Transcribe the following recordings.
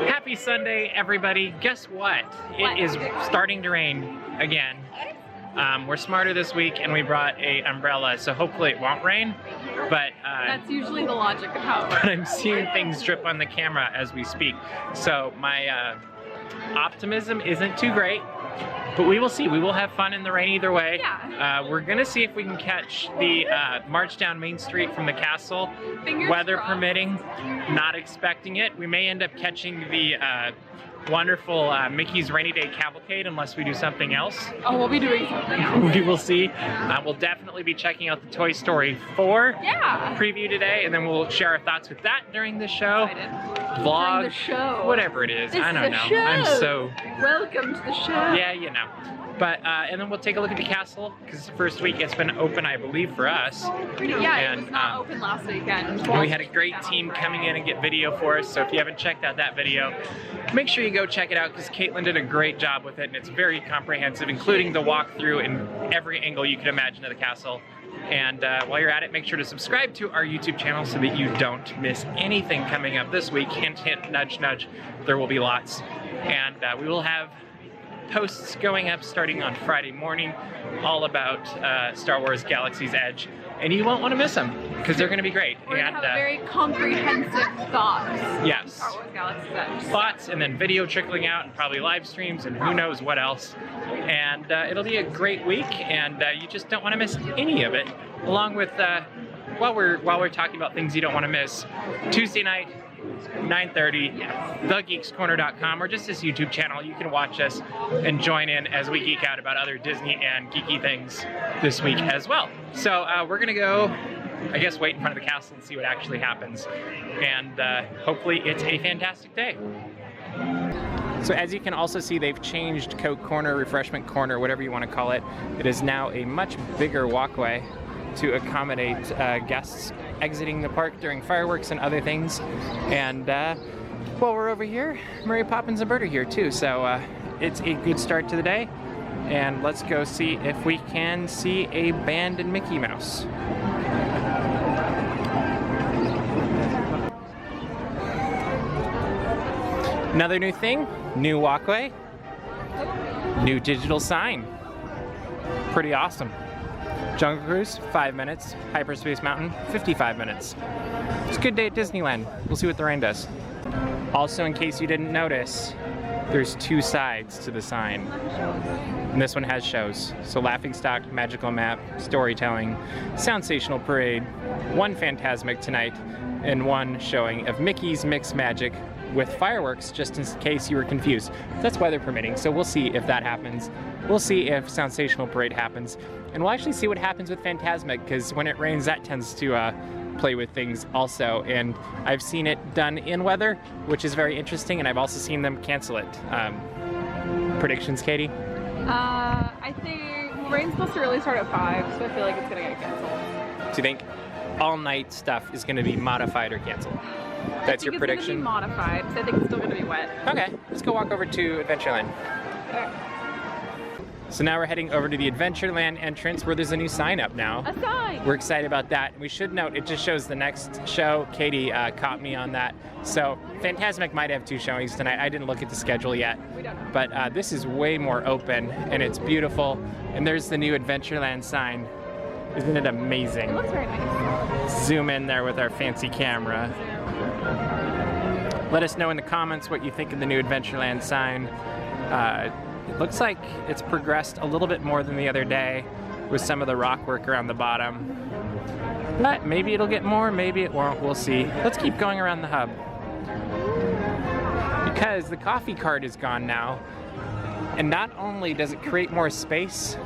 Happy Sunday, everybody. Guess what? It is starting to rain again. We're smarter this week and we brought an umbrella, so hopefully it won't rain. But that's usually the logic of how it works. But I'm seeing things drip on the camera as we speak. So my optimism isn't too great. But we will see. We will have fun in the rain either way. Yeah. We're gonna see if we can catch the march down Main Street from the castle, Fingers weather crossed. permitting. Not expecting it. We may end up catching the wonderful Mickey's Rainy Day Cavalcade unless we do something else. Oh, we'll be doing something else. We will see. We'll definitely be checking out the Toy Story 4 preview today, and then we'll share our thoughts with that during the show. Vlog, during the show. Whatever it is. This I don't know. Show. I'm so... Welcome to the show. Yeah, you know. But, and then we'll take a look at the castle, because it's the first week it's been open, I believe, for us. Yeah, and, it was not open last weekend. We had a great team coming in and get video for us, so if you haven't checked out that video, make sure you go check it out, because Caitlin did a great job with it, and it's very comprehensive, including the walkthrough in every angle you could imagine of the castle. And while you're at it, make sure to subscribe to our YouTube channel so that you don't miss anything coming up this week. Hint, hint, nudge, nudge. There will be lots. And we will have posts going up starting on Friday morning all about Star Wars Galaxy's Edge. And you won't want to miss them because they're going to be great. We're going to have very comprehensive thoughts. Yes. Star Wars Galaxy's Edge. Thoughts and then video trickling out and probably live streams and who knows what else. And it'll be a great week and you just don't want to miss any of it. Along with, while we're talking about things you don't want to miss, Tuesday night, 9:30, thegeekscorner.com, or just this YouTube channel. You can watch us and join in as we geek out about other Disney and geeky things this week as well. So we're gonna go, I guess, wait in front of the castle and see what actually happens. And hopefully it's a fantastic day. So as you can also see, they've changed Coke Corner, Refreshment Corner, whatever you want to call it. It is now a much bigger walkway to accommodate guests exiting the park during fireworks and other things. And while we're over here, Mary Poppins and Bert are here too, so it's a good start to the day. And let's go see if we can see a band in Mickey Mouse. Another new thing, new walkway, new digital sign. Pretty awesome. Jungle Cruise, 5 minutes. Hyperspace Mountain, 55 minutes. It's a good day at Disneyland. We'll see what the rain does. Also, in case you didn't notice, there's 2 sides to the sign. And this one has shows. So Laughing Stock, Magical Map, Storytelling, Soundsational Parade, 1 Fantasmic tonight, and 1 showing of Mickey's Mix Magic with fireworks, just in case you were confused. That's weather permitting, so we'll see if that happens. We'll see if Soundsational Parade happens. And we'll actually see what happens with Fantasmic, because when it rains, that tends to play with things also. And I've seen it done in weather, which is very interesting, and I've also seen them cancel it. Predictions, Katie? I think rain's supposed to really start at 5, so I feel like it's gonna get canceled. Do you think all-night stuff is gonna be modified or canceled? That's your prediction? It's gonna be modified, so I think it's still gonna be wet. Okay, let's go walk over to Adventureland. Okay. So now we're heading over to the Adventureland entrance where there's a new sign up now. A sign! We're excited about that. We should note, it just shows the next show. Katie caught me on that. So Fantasmic might have 2 showings tonight. I didn't look at the schedule yet. We don't know. But this is way more open and it's beautiful. And there's the new Adventureland sign. Isn't it amazing? It looks very nice. Zoom in there with our fancy camera. Let us know in the comments what you think of the new Adventureland sign. It looks like it's progressed a little bit more than the other day with some of the rock work around the bottom. But maybe it'll get more, maybe it won't, we'll see. Let's keep going around the hub. Because the coffee cart is gone now, and not only does it create more space,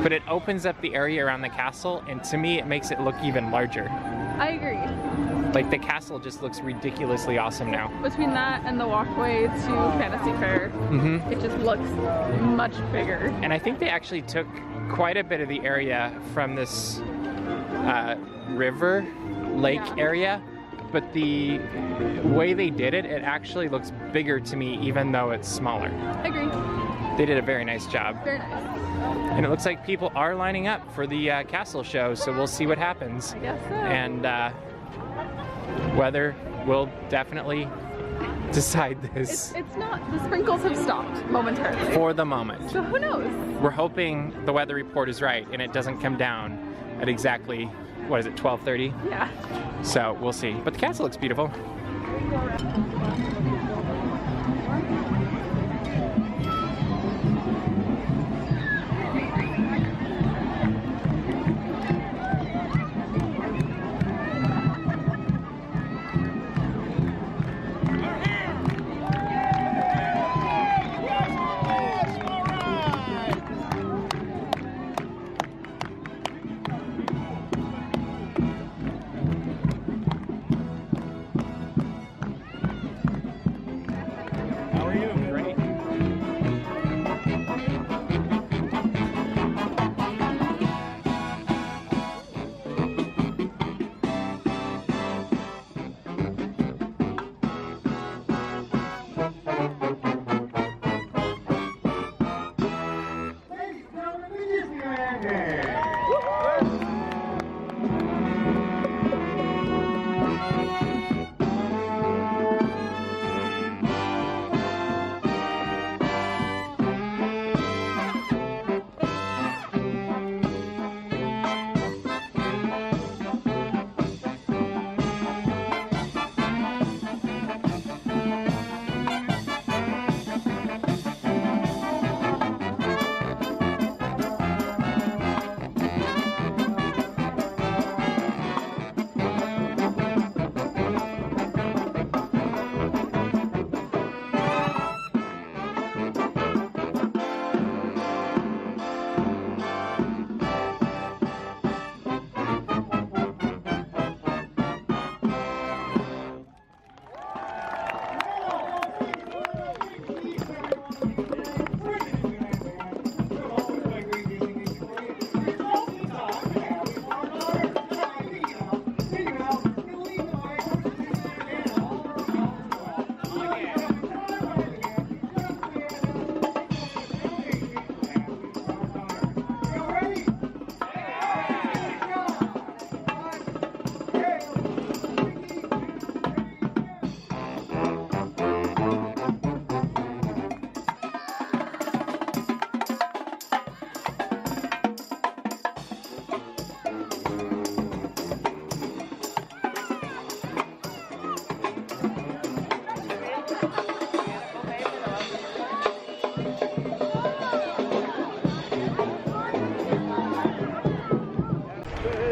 but it opens up the area around the castle, and to me it makes it look even larger. I agree. Like, the castle just looks ridiculously awesome now. Between that and the walkway to Fantasy Fair, it just looks much bigger. And I think they actually took quite a bit of the area from this river, lake area, but the way they did it, it actually looks bigger to me even though it's smaller. I agree. They did a very nice job. Very nice. And it looks like people are lining up for the castle show, so we'll see what happens. I guess so. And Weather will definitely decide this. It's not, the sprinkles have stopped momentarily. For the moment. So who knows? We're hoping the weather report is right and it doesn't come down at exactly, what is it, 12:30? Yeah. So we'll see. But the castle looks beautiful.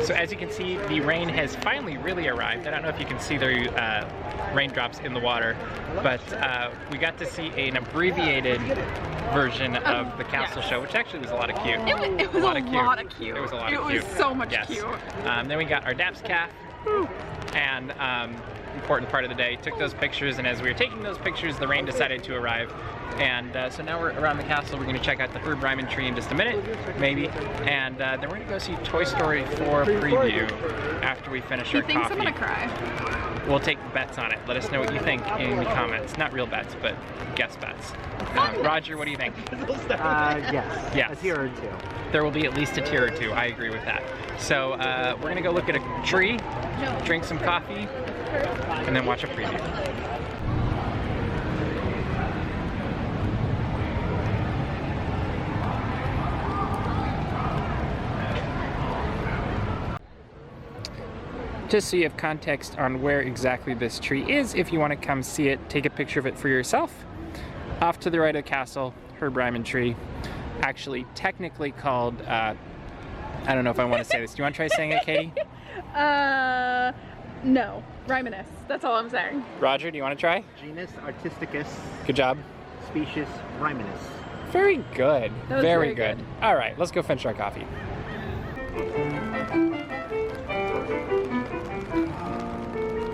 So as you can see, the rain has finally really arrived. I don't know if you can see the raindrops in the water, but we got to see an abbreviated version of the castle show, which actually was a lot of cute. It was a lot of cute. It was a lot of cute. It was so much cute. Then we got our DAPS calf, and important part of the day, took those pictures, and as we were taking those pictures, the rain decided to arrive. And so now we're around the castle. We're going to check out the Herb Ryman tree in just a minute, maybe, and then we're going to go see Toy Story 4 preview after we finish our coffee. He thinks I'm going to cry. We'll take bets on it. Let us know what you think in the comments. Not real bets, but guess bets. Roger, what do you think? Yes. Yes. A tier or two. There will be at least a tier or two. I agree with that. So we're going to go look at a tree, drink some coffee, and then watch a preview. Just so you have context on where exactly this tree is, if you want to come see it, take a picture of it for yourself. Off to the right of the castle, Herb Ryman tree. Actually, technically called, I don't know if I want to say this. Do you want to try saying it, Katie? No. Rymanus. That's all I'm saying. Roger, do you want to try? Genus Artisticus. Good job. Species Rymanus. Very good. That was very very good. good. All right, let's go finish our coffee.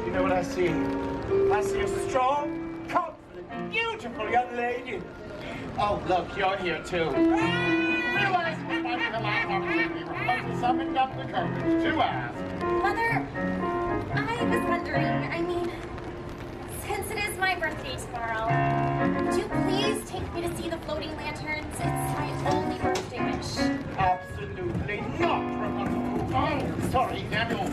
You know what I see? I see a strong, confident, beautiful young lady. Oh, look, you're here too. Realize we might come out of we were supposed to summon up the courage to ask. Mother, I was wondering, I mean, since it is my birthday tomorrow, would you please take me to see the floating lanterns? It's my only birthday wish. Absolutely not, Rapunzel. Oh, sorry, Daniel.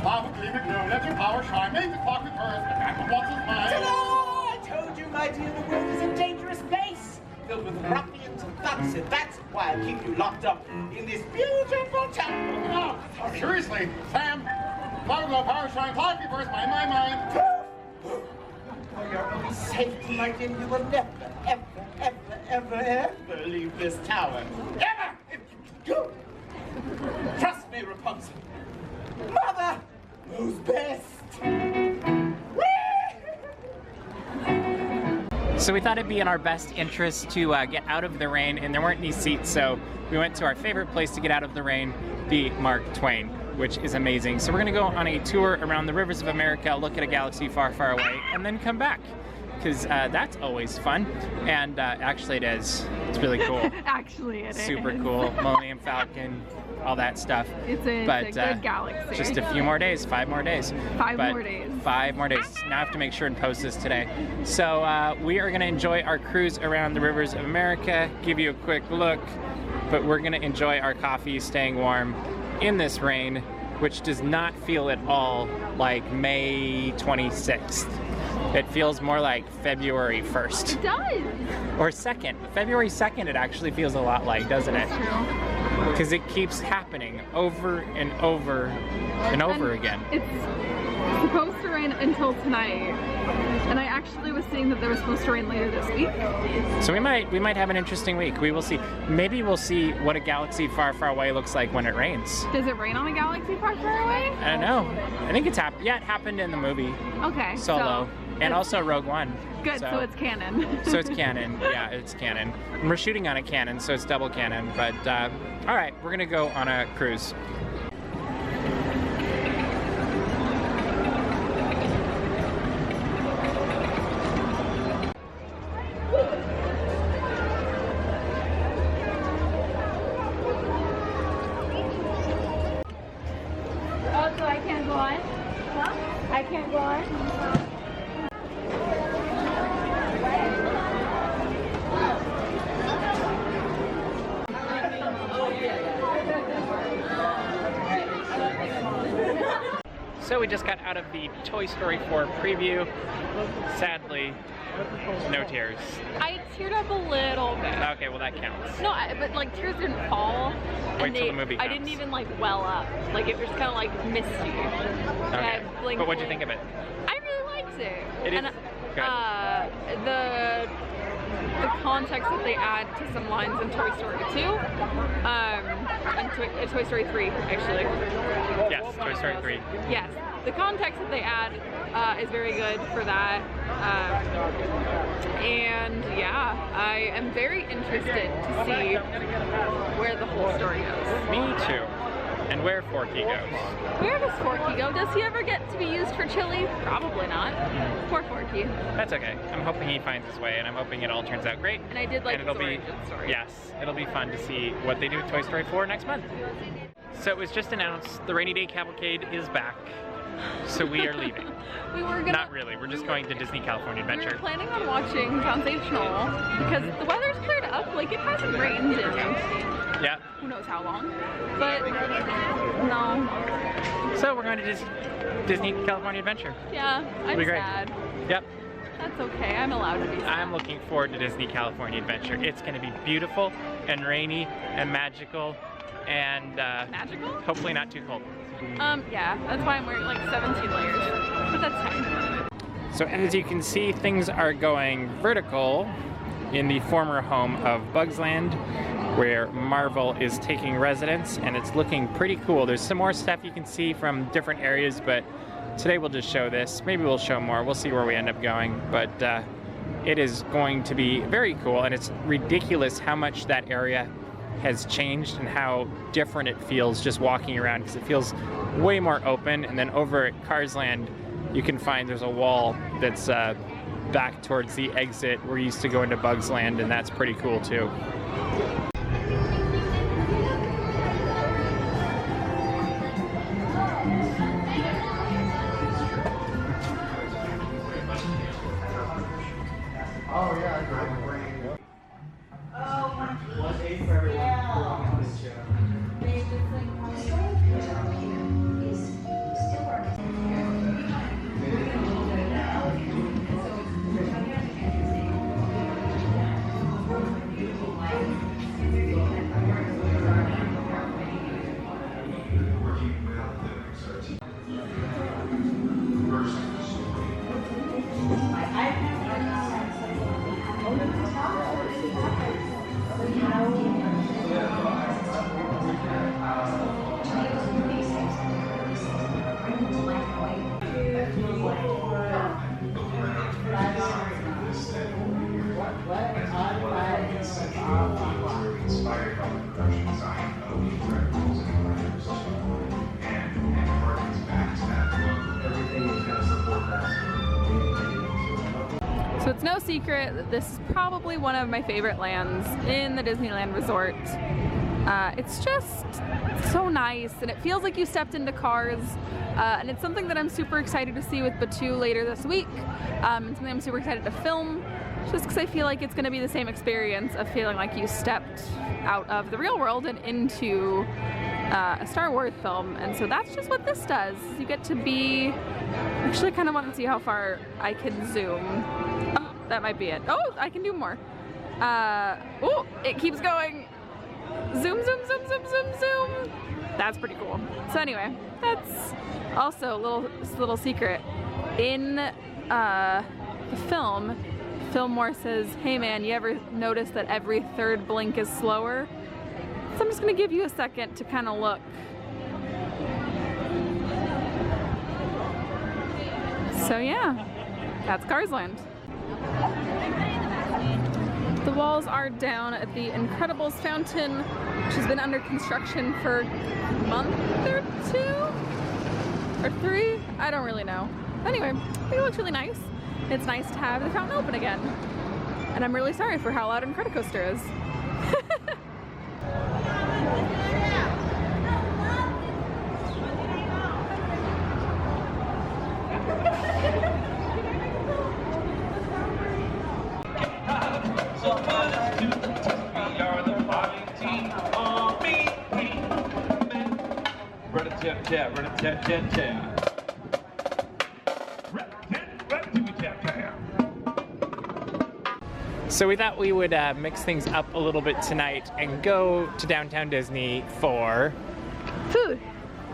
Loudly keep it going. Let your power shine. Make the clock reverse. The battle wants his mind. Ta-da! I told you, my dear, the world is a dangerous place. Filled with ruffians and thugs, and that's why I keep you locked up in this beautiful town. Oh, seriously, Sam. Power shine. Clock reverse. My mind. For your own safety, my dear, you will never, ever leave this tower. Ever! Trust me, Rapunzel. Mother knows best. So we thought it'd be in our best interest to get out of the rain, and there weren't any seats, so we went to our favorite place to get out of the rain, the Mark Twain, which is amazing. So we're gonna go on a tour around the rivers of America, look at a galaxy far, far away, and then come back, because that's always fun. And actually it is. It's really cool. Actually it is. Super cool. Millennium Falcon, all that stuff. It's a good galaxy. Just a few more days, 5 more days. 5 more days. 5 more days. Now I have to make sure and post this today. So we are gonna enjoy our cruise around the rivers of America, give you a quick look, but we're gonna enjoy our coffee, staying warm in this rain, which does not feel at all like May 26th. It feels more like February 1st. It does. Or 2nd. February 2nd it actually feels a lot like, doesn't it? That's true. Because it keeps happening over and over and over again. It's supposed to rain until tonight. And I actually was seeing that there was supposed to rain later this week. So we might have an interesting week. We will see. Maybe we'll see what a galaxy far, far away looks like when it rains. Does it rain on a galaxy far, far away? I don't know. I think it's happened. Yeah, it happened in the movie. Okay. Solo. So and also Rogue One. Good, so it's canon. So it's canon. Yeah, it's canon. And we're shooting on a cannon, so it's double canon. But all right, we're gonna go on a cruise. Oh, so I can't go on? Huh? I can't go on? So we just got out of the Toy Story 4 preview. Sadly, no tears. I teared up a little bit. Okay, well that counts. No, but like tears didn't fall. Wait till the movie I comes. didn't even like well up. Like it was kind of like misty. Okay. But what'd you think of it? I really liked it. It is and, good. The context that they add to some lines in Toy Story 2, and Toy Story 3 actually. Yes, Toy Story 3. Yes, the context that they add is very good for that. And yeah, I am very interested to see where the whole story goes. Me too. And where Forky goes. Where does Forky go? Does he ever get to be used for chili? Probably not. Poor Forky. That's okay. I'm hoping he finds his way, and I'm hoping it all turns out great. And I did like and his origin story. Yes, it'll be fun to see what they do with Toy Story 4 next month. So it was just announced the Rainy Day Cavalcade is back. So we are leaving. We were gonna... Not really, we're just going to Disney California We Adventure. were planning on watching Sensational because the weather's cleared up. Like it hasn't rained in Yeah. who knows how long. But no. So we're going to Disney California Adventure. Yeah, I'm It'll be great. sad. Yep. That's okay. I'm allowed to be sad. I'm looking forward to Disney California Adventure. It's going to be beautiful and rainy and magical and Magical? hopefully not too cold. Yeah, that's why I'm wearing like 17 layers. But that's fine. So as you can see, things are going vertical in the former home of Bugs Land, where Marvel is taking residence, and it's looking pretty cool. There's some more stuff you can see from different areas, but today we'll just show this. Maybe we'll show more. We'll see where we end up going, but it is going to be very cool, and it's ridiculous how much that area has changed and how different it feels just walking around, because it feels way more open. And then over at Cars Land, you can find there's a wall that's back towards the exit where you used to go into Bugs Land, and that's pretty cool too. So it's no secret that this is probably one of my favorite lands in the Disneyland Resort. It's just so nice, and it feels like you stepped into Cars, and it's something that I'm super excited to see with Batu later this week, and something I'm super excited to film, just because I feel like it's going to be the same experience of feeling like you stepped out of the real world and into a Star Wars film. And so that's just what this does. You get to be, actually kind of want to see how far I can zoom. Oh, that might be it. Oh, I can do more. Oh, it keeps going. Zoom, zoom, zoom, zoom, zoom, zoom. That's pretty cool. So anyway, that's also a little secret. In the film, Fillmore says, hey man, you ever notice that every third blink is slower? So I'm just gonna give you a second to kind of look. So yeah, that's Cars Land. The walls are down at the Incredibles fountain, which has been under construction for a month or 2 or 3, I don't really know. Anyway, it looks really nice. It's nice to have the fountain open again. And I'm really sorry for how loud Incredicoaster is. So we thought we would mix things up a little bit tonight and go to downtown Disney for Food.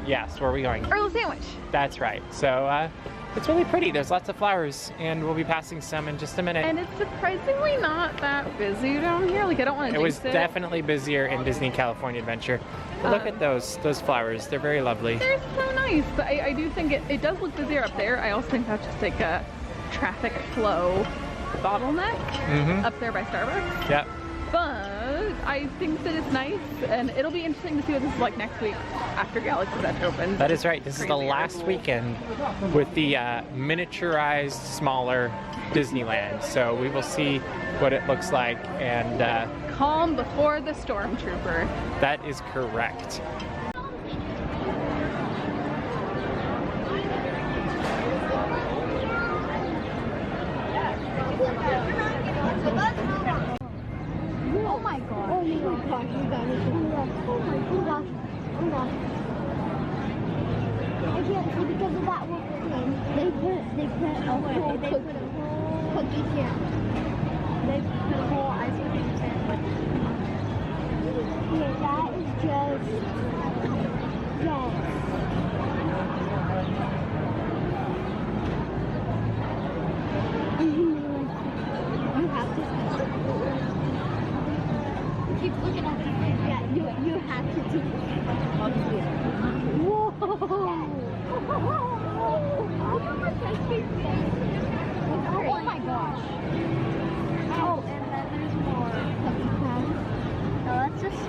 Yes, where are we going? Earl Sandwich. That's right. So it's really pretty. There's lots of flowers, and we'll be passing some in just a minute. And it's surprisingly not that busy down here. Like, I don't want to jinx it. It was definitely busier in Disney California Adventure. But look at those flowers. They're very lovely. They're so nice. But I do think it does look busier up there. I also think that's just like a traffic flow bottleneck up there by Starbucks. Yep. But I think that it's nice, and it'll be interesting to see what this is like next week after Galaxy's Edge opens. That is right. This is the last weekend with the miniaturized, smaller Disneyland. So we will see what it looks like, and calm before the stormtrooper. That is correct. Oh my god. Oh my gosh, you guys. Oh my gosh. Oh gosh. I can't see because of that one thing. They put a whole cookie here. They put a whole ice cream sandwich. Yeah, that is just yes. You have to keep looking at it. Yeah, you have to do it. Whoa! Oh my gosh. Oh, and then there's more cookie crumbs. Oh, that's just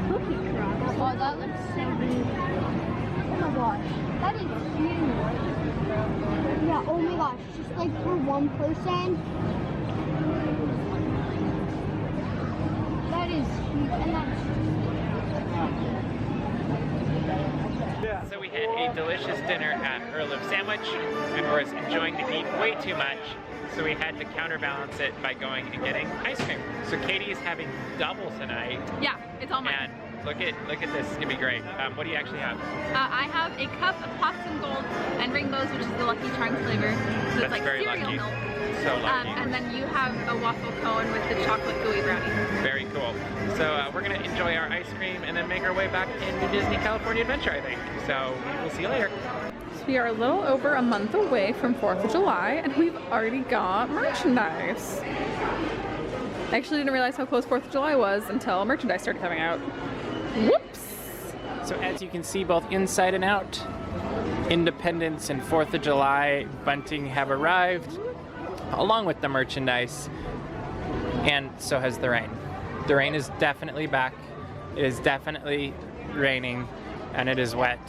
cookie crumbs. Oh, that looks so good. Oh my gosh. That is huge. Yeah, oh my gosh. Just like for one person. That is huge. And that's So we had a delicious dinner at Earl of Sandwich and was enjoying the heat way too much, so we had to counterbalance it by going and getting ice cream. So Katie is having double tonight. Yeah, it's all mine. And look at this, it's gonna be great. What do you actually have? I have a cup of Pops and Gold and Rainbows, which is the Lucky Charms flavor. So it's like very cereal lucky. milk. So lucky. And then you have a waffle cone with the chocolate gooey brownie. Very cool. So we're gonna enjoy our ice cream and then make our way back into Disney California Adventure, I think. So we will see you later. So we are a little over a month away from 4th of July and we've already got merchandise. I actually didn't realize how close 4th of July was until merchandise started coming out. Whoops! So as you can see, both inside and out, Independence and 4th of July bunting have arrived, along with the merchandise, and so has the rain. The rain is definitely back. It is definitely raining, and it is wet,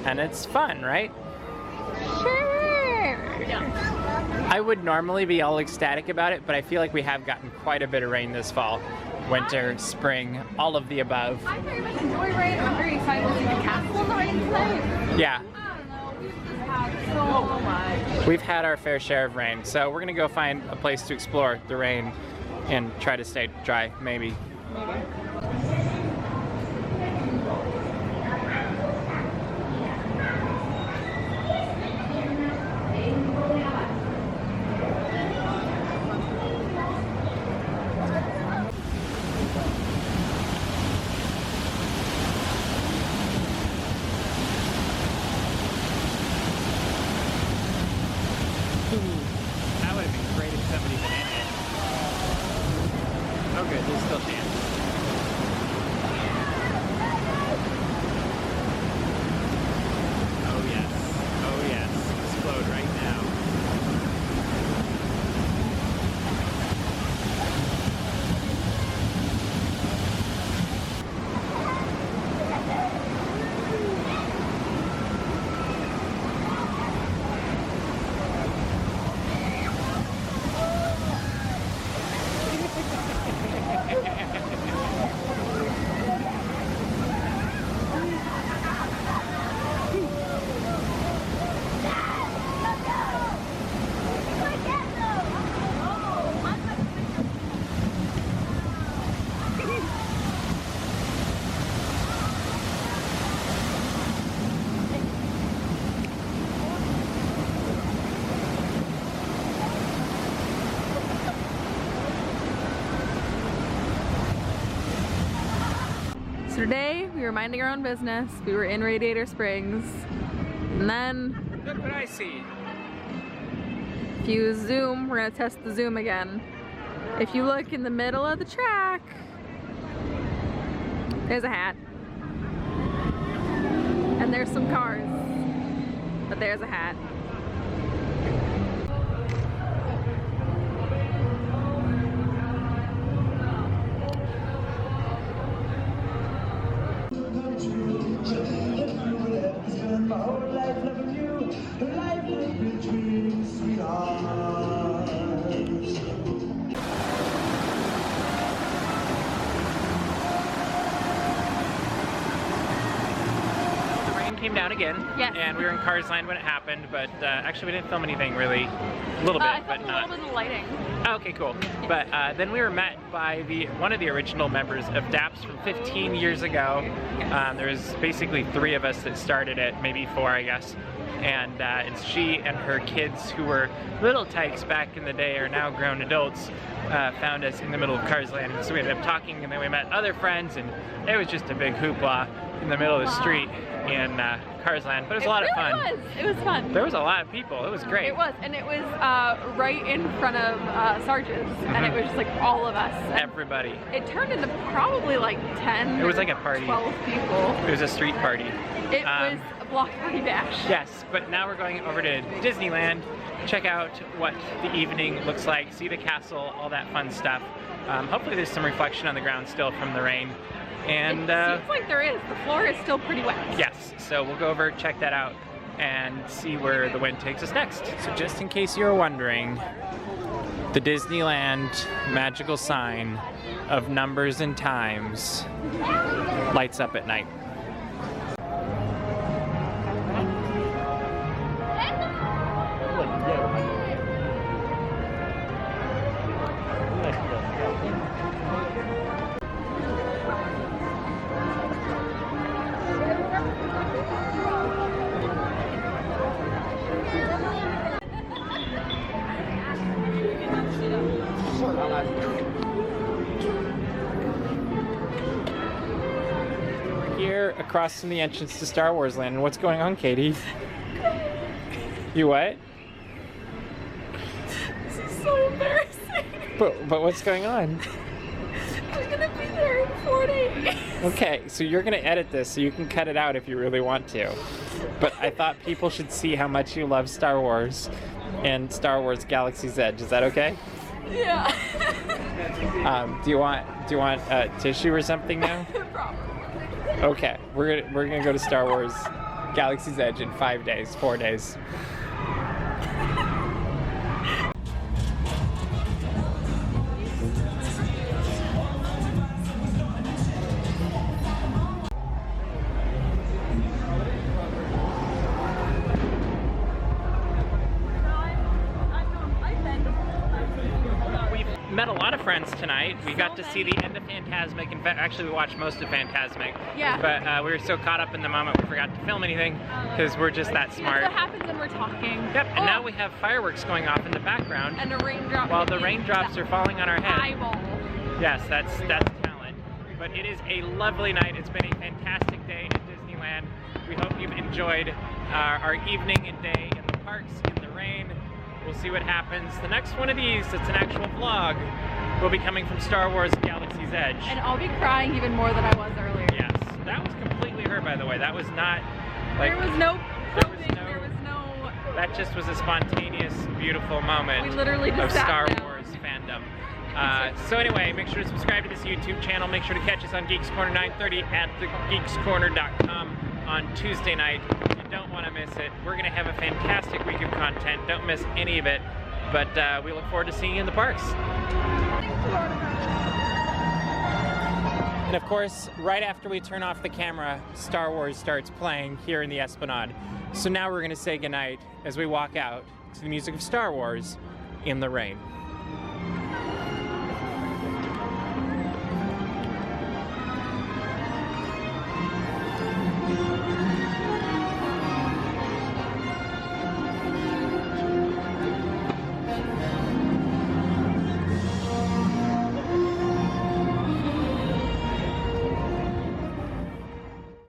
and it's fun, right? Sure! I would normally be all ecstatic about it, but I feel like we have gotten quite a bit of rain this fall. Winter, spring, all of the above. I very much enjoy rain. I'm very excited to see the castle in the rain today. Yeah. I don't know, we've just had so much. We've had our fair share of rain, so we're gonna go find a place to explore the rain and try to stay dry, maybe. That would have been great if somebody been in it. Oh good, there's still chance. Oh yes, explode right now. So today, we were minding our own business. We were in Radiator Springs. And then, Look what I see. if you zoom, we're gonna test the zoom again. If you look in the middle of the track, there's a hat. And there's some cars. But there's a hat. Came down again, Yes. and we were in Cars Land when it happened, but actually we didn't film anything really, a little bit, I but filmed not. a little bit of lighting. Oh, okay, cool. But then we were met by one of the original members of DAPS from 15 years ago. There was basically 3 of us that started it, maybe 4, I guess. And it's she and her kids, who were little tykes back in the day, are now grown adults, found us in the middle of Cars Land. And so we ended up talking, and then we met other friends, and it was just a big hoopla in the middle of the street in Cars Land. But it was a lot of fun. It was fun. There was a lot of people. It was great. It was, and it was right in front of Sarge's, and it was just like all of us. And everybody. it turned into probably like 10 It was or like a party. 12 people. It was a street party. It was a block party dash. Yes, but now we're going over to Disneyland, check out what the evening looks like, see the castle, all that fun stuff. Hopefully there's some reflection on the ground still from the rain. And It seems like there is. The floor is still pretty wet. yes, so we'll go over, check that out, and see where the wind takes us next. So just in case you were wondering, the Disneyland magical sign of numbers and times lights up at night. Here across from the entrance to Star Wars Land. And what's going on, Katie? You what? This is so embarrassing. But what's going on? I'm gonna be there in 4 days. Okay, so you're gonna edit this so you can cut it out if you really want to. But I thought people should see how much you love Star Wars and Star Wars Galaxy's Edge. Is that okay? Yeah. Do you want tissue or something now? Probably. Okay, we're gonna go to Star Wars Galaxy's Edge in 5 days, 4 days. Met a lot of friends tonight. We got to see the end of Fantasmic. In fact, actually we watched most of Fantasmic. Yeah. But we were so caught up in the moment we forgot to film anything because we're just that smart. That's what happens when we're talking. Yep, and now we have fireworks going off in the background. And a raindrop. While the raindrops are falling on our heads. Eyeball. Yes, that's talent. But it is a lovely night. It's been a fantastic day at Disneyland. We hope you've enjoyed our evening and day in the parks, in the rain. We'll see what happens. The next one of these, it's an actual vlog, will be coming from Star Wars Galaxy's Edge. And I'll be crying even more than I was earlier. Yes, that was completely her, by the way. That was not like... There was no there was coping, no- there was no... That just was a spontaneous, beautiful moment We literally just of sat Star down. Wars fandom. So anyway, make sure to subscribe to this YouTube channel. Make sure to catch us on Geeks Corner 9:30 at thegeekscorner.com on Tuesday night. You don't want to miss it. We're going to have a fantastic week of content. Don't miss any of it. But we look forward to seeing you in the parks. And of course, right after we turn off the camera, Star Wars starts playing here in the Esplanade. So now we're going to say goodnight as we walk out to the music of Star Wars in the rain.